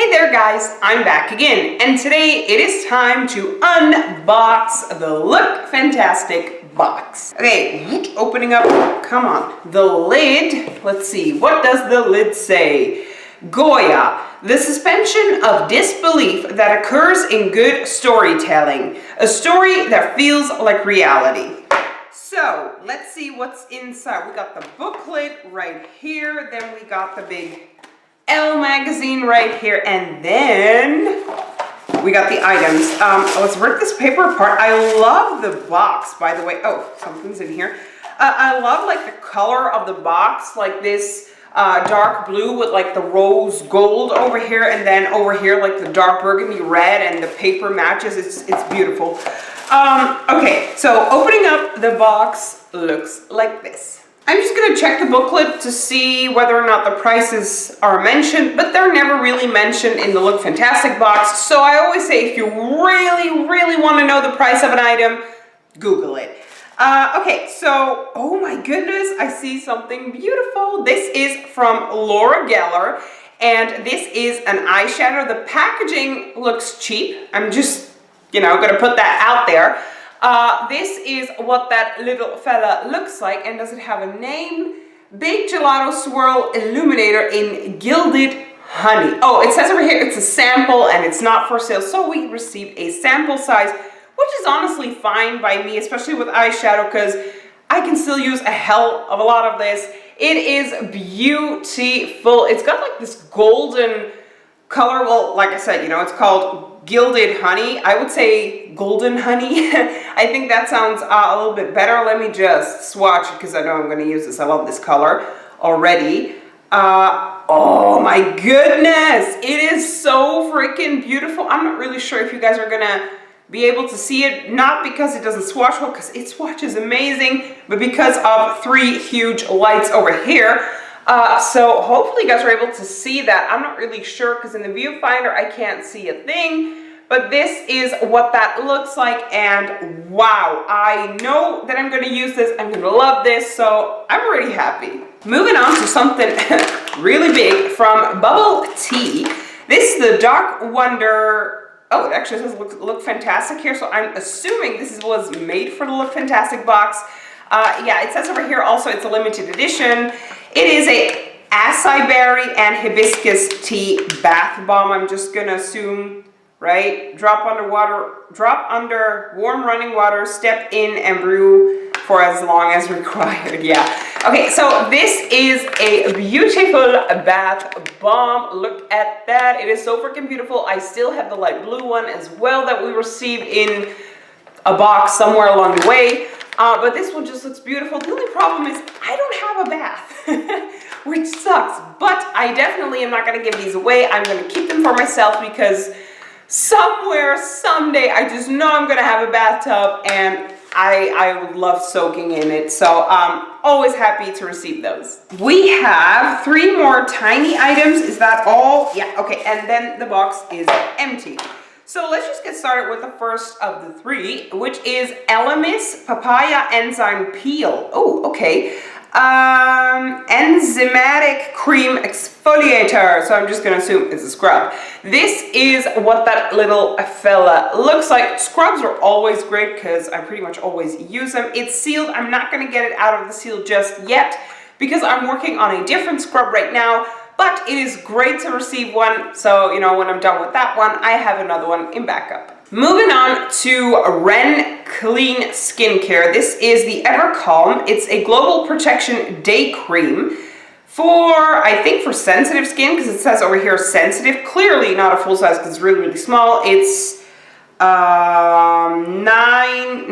Hey there guys, I'm back again, and today it is time to unbox the Lookfantastic box. Okay, opening up, come on, the lid, let's see, what does the lid say? Goya, the suspension of disbelief that occurs in good storytelling, a story that feels like reality. So, let's see what's inside. We got the booklet right here, then we got the big Elle magazine right here, and then we got the items. Let's rip this paper apart. I love the box, by the way. Oh, something's in here. I love like the color of the box, like this dark blue with like the rose gold over here, and then over here like the dark burgundy red, and the paper matches. It's beautiful. Okay, so opening up the box looks like this. I'm just going to check the booklet to see whether or not the prices are mentioned, but they're never really mentioned in the Lookfantastic box. So I always say if you really want to know the price of an item, Google it. Okay, so, oh my goodness, I see something beautiful. This is from Laura Geller, and this is an eyeshadow. The packaging looks cheap. I'm just, going to put that out there. This is what that little fella looks like. And does it have a name? Big Gelato Swirl Illuminator in Gilded Honey. Oh, it says over here it's a sample and it's not for sale. So we received a sample size, which is honestly fine by me, especially with eyeshadow, because I can still use a hell of a lot of this. It is beautiful. It's got like this golden color. Well, like I said, it's called Gilded Honey. I would say golden honey. I think that sounds a little bit better. Let me just swatch it because I know I'm going to use this. I love this color already. Oh my goodness. It is so freaking beautiful. I'm not really sure if you guys are going to be able to see it. Not because it doesn't swatch well, because it swatches amazing, but because of three huge lights over here. So hopefully you guys are able to see that. I'm not really sure because in the viewfinder I can't see a thing, but this is what that looks like, and wow, I know that I'm going to use this. I'm going to love this, so I'm already happy. Moving on to something really big from Bubble Tea. This is the Dark Wonder. Oh, it actually says Lookfantastic here, so I'm assuming this was made for the Lookfantastic box. Yeah, it says over here also it's a limited edition. It is a acai berry and hibiscus tea bath bomb. I'm just gonna assume, right? Drop under warm running water, step in and brew for as long as required. Yeah. Okay, so this is a beautiful bath bomb. Look at that. It is so freaking beautiful. I still have the light blue one as well that we received in a box somewhere along the way. But this one just looks beautiful. The only problem is I don't have a bath, which sucks. But I definitely am not going to give these away. I'm going to keep them for myself because somewhere, someday, I just know I'm going to have a bathtub and I would love soaking in it. So I'm always happy to receive those. We have 3 more tiny items. Is that all? Yeah, okay. And then the box is empty. So let's just get started with the first of the 3, which is Elemis Papaya Enzyme Peel. Oh, okay. Enzymatic Cream Exfoliator. So I'm just going to assume it's a scrub. This is what that little fella looks like. Scrubs are always great because I pretty much always use them. It's sealed. I'm not going to get it out of the seal just yet because I'm working on a different scrub right now. But it is great to receive one, so when I'm done with that one, I have another one in backup. Moving on to Ren Clean Skincare. This is the Ever Calm. It's a global protection day cream for, I think, for sensitive skin, because it says over here sensitive. Clearly not a full size because it's really small. It's 9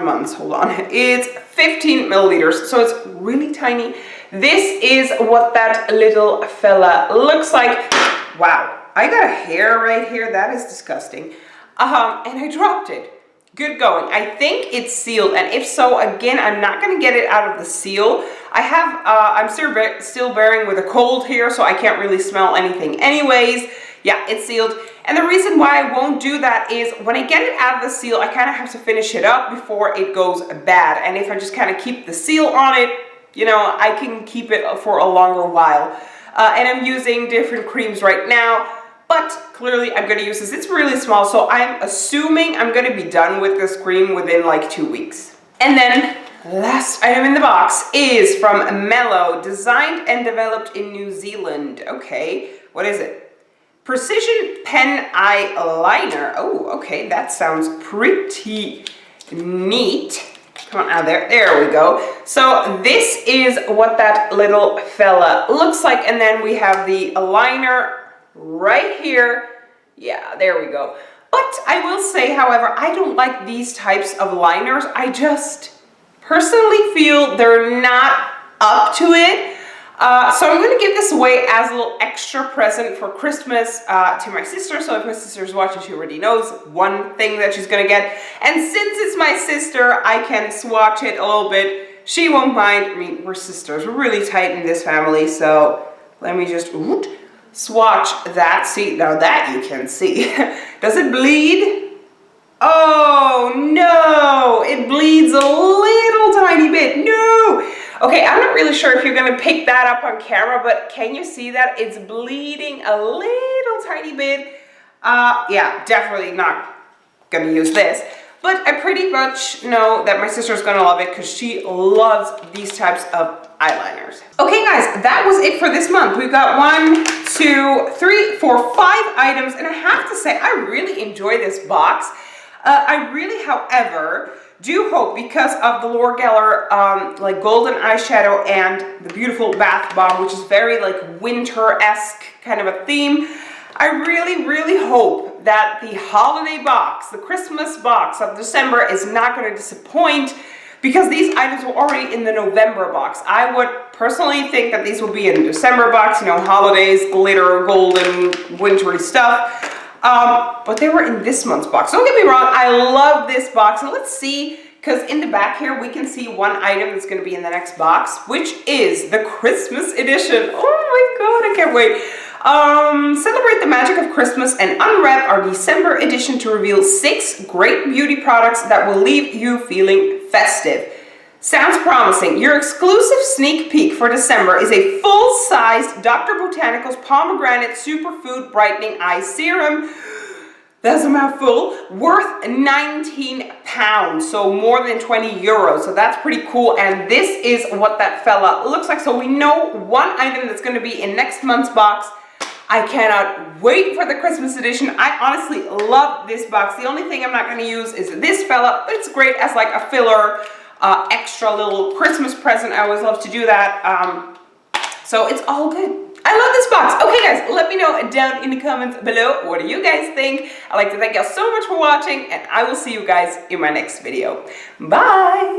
months. Hold on. It's 15 milliliters, so it's really tiny. This is what that little fella looks like. Wow, I got a hair right here. That is disgusting. And I dropped it. Good going. I think it's sealed, and if so, again, I'm not going to get it out of the seal. I'm still bearing with a cold here, so I can't really smell anything anyways. Yeah, it's sealed. And the reason why I won't do that is when I get it out of the seal, I kind of have to finish it up before it goes bad. And if I just kind of keep the seal on it, I can keep it for a longer while. And I'm using different creams right now. but clearly I'm gonna use this. It's really small, so I'm assuming I'm gonna be done with this cream within like 2 weeks. And then last item in the box is from Mellow, designed and developed in New Zealand. Okay, what is it? Precision pen eyeliner. Oh, okay, that sounds pretty neat. Come on out there. There we go. So this is what that little fella looks like. And then we have the liner right here. Yeah, there we go. But I will say, however, I don't like these types of liners. I just personally feel they're not up to it. So I'm going to give this away as a little extra present for Christmas to my sister. So if my sister's watching, she already knows one thing that she's going to get. And since it's my sister, I can swatch it a little bit. She won't mind. I mean, we're sisters. We're really tight in this family. So let me just swatch that. See, now that you can see. Does it bleed? Oh, no. It bleeds a little tiny bit. No. Okay, I'm not really sure if you're gonna pick that up on camera, but can you see that? It's bleeding a little tiny bit. Yeah, definitely not gonna use this. But I pretty much know that my sister's gonna love it because she loves these types of eyeliners. Okay guys, that was it for this month. We've got 1, 2, 3, 4, 5 items, and I have to say, I really enjoy this box. I really, however, do hope, because of the Laura Geller like golden eyeshadow and the beautiful bath bomb, which is very like winter-esque kind of a theme, I really, really hope that the holiday box, the Christmas box of December, is not going to disappoint, because these items were already in the November box. I would personally think that these will be in the December box, you know, holidays, glitter, golden, wintry stuff. But they were in this month's box. Don't get me wrong, I love this box. And let's see, because in the back here, we can see one item that's going to be in the next box, which is the Christmas edition. Oh my God, I can't wait. Celebrate the magic of Christmas and unwrap our December edition to reveal 6 great beauty products that will leave you feeling festive. Sounds promising. Your exclusive sneak peek for December is a full-sized Dr. Botanicals Pomegranate Superfood Brightening Eye Serum. That's a mouthful. Worth £19, so more than 20 euros. So that's pretty cool. And this is what that fella looks like. So we know one item that's going to be in next month's box. I cannot wait for the Christmas edition. I honestly love this box. The only thing I'm not going to use is this fella, but it's great as like a filler, extra little Christmas present. I always love to do that. So it's all good. I love this box. Okay guys, let me know down in the comments below, what do you guys think? I'd like to thank y'all so much for watching, and I will see you guys in my next video. Bye!